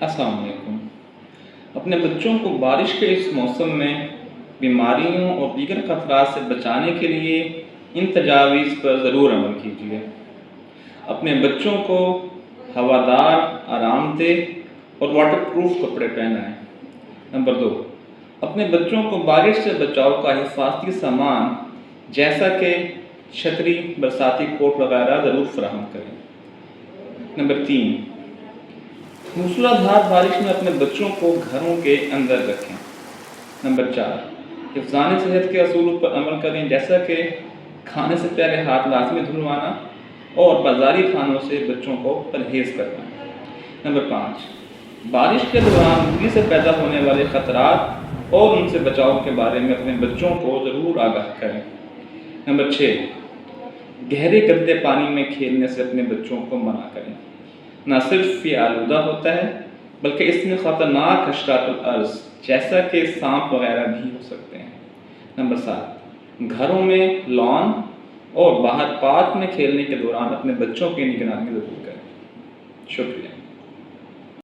السلام علیکم۔ اپنے بچوں کو بارش کے اس موسم میں بیماریوں اور دیگر خطرات سے بچانے کے لیے ان تجاویز پر ضرور عمل کیجیے۔ اپنے بچوں کو ہوادار، آرام دہ اور واٹر پروف کپڑے پہنائیں۔ نمبر 2، اپنے بچوں کو بارش سے بچاؤ کا حفاظتی سامان جیسا کہ چھتری، برساتی کوٹ وغیرہ ضرور فراہم کریں۔ نمبر 3، موسلا دھار بارش میں اپنے بچوں کو گھروں کے اندر رکھیں۔ نمبر 4، حفظان صحت کے اصولوں پر عمل کریں جیسا کہ کھانے سے پہلے ہاتھ لازمی دھلوانا اور بازاری کھانوں سے بچوں کو پرہیز کرنا۔ نمبر 5، بارش کے دوران بجلی سے پیدا ہونے والے خطرات اور ان سے بچاؤ کے بارے میں اپنے بچوں کو ضرور آگاہ کریں۔ نمبر 6، گہرے گندے پانی میں کھیلنے سے اپنے بچوں کو منع کریں۔ نہ صرف یہ آلودہ ہوتا ہے بلکہ اس میں خطرناک حشرات الارض جیسا کہ سانپ وغیرہ بھی ہو سکتے ہیں۔ نمبر 7، گھروں میں لان اور باہر پارک میں کھیلنے کے دوران اپنے بچوں کی نگرانی ضرور کریں۔ شکریہ۔